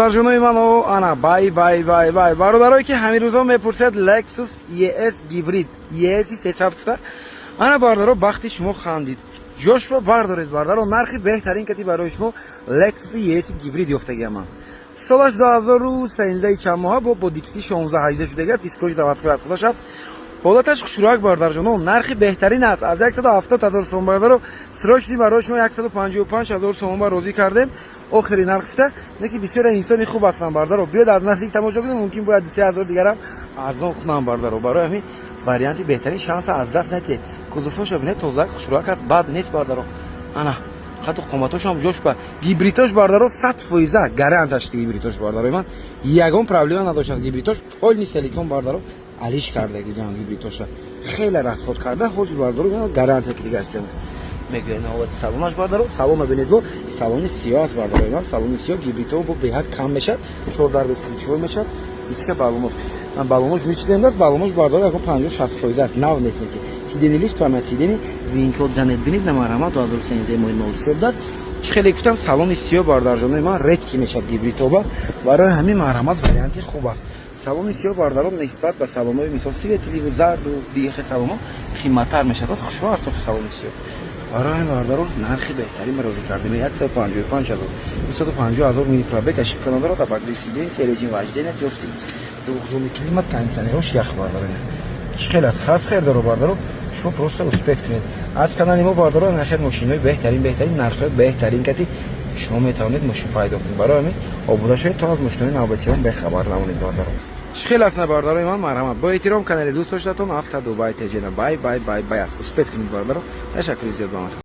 برجونوی منو انا بای برادرایی که همین روزا میپرسید لکسوس ES گیبرید ES 300 انا برادرو وقتی شما خواندید جوش رو بردارید برادرو نرخی بهترین کتی برای شما لکسوس ES گیبرید افتاده من سالش 2013 چند ماه با دیکتی 16 18 شده دیسکوش دعوت از خودش است حالتش خوشراک برادر جان نرخی بهترین است از 170,000 سوم برادرو سرچ برای شما 155,000 سوم روزی کردیم آخرین نرخ فته نکی بسیار انسانی خوب هستن برادرو بیاد از نزدیک تماشا کنید ممکن باید 3000 دیگر هم ارزان خونم برادرو برای همین واریانتی بهترین شانس از دست نده کوزوفوش ببینید توزاک خوشراک است بعد نیست برادرو انا خاطر قومتاش هم جوش با گیبریتاش برادرو 100% گارانتش گیبریتاش برادرو من یگان پرابلم نداشت از گیبریتاش پول سیلیکون برادرو علیش کرده که جان گیبریتاش خیلی راسخود کرده خوش برادرو گارانت که دیگه است میگه نه سالونش برادرو سالون ببینید بو سالون سیاه است برادرو من سالون سیاه گیبریتو بو بهت کم میشه 14 بسکیچو میشه اسکه بالونش میشدیم دست بالونش برادرو اگه 50-60% است نه نیست که سیدنی لیست تو سیدنی وینکل زنید ببینید نمارما 2013 ماه نوروز است خیلی گفتم سالون سیاه برادر جان من رد کی میشه گیبریتو با برای همین مرامات واریانتی خوب است سالون سیاه برادرو نسبت به سالونای مثلا سی تلویزیون و دیگه سالونا قیمتتر میشه خوشبخت است سالون سیاه برای برادرو نرخی بهترین روزی کردیم 155,000 250,000 میلی پرابه کشف کننده را تا سیدنی سریجین واجدین جستی دوغزومی کلیمت کنسانی روش یخ برادرو خیلی هست خیر دارو برادرو شما پروسته رسپکت کنید از کانال ما برادرو نخیر ماشینای بهترین نرخ بهترین کتی شما میتونید ماشین فایده کنید برای همین آبوداش تا از ماشینای نوبتیان به خبر نمونید برادرو خیلی است برادرای من مرحمت با احترام کانال دوست داشتم هفته دو بای تجنا بای است رسپکت کنید برادرو تشکر زیاد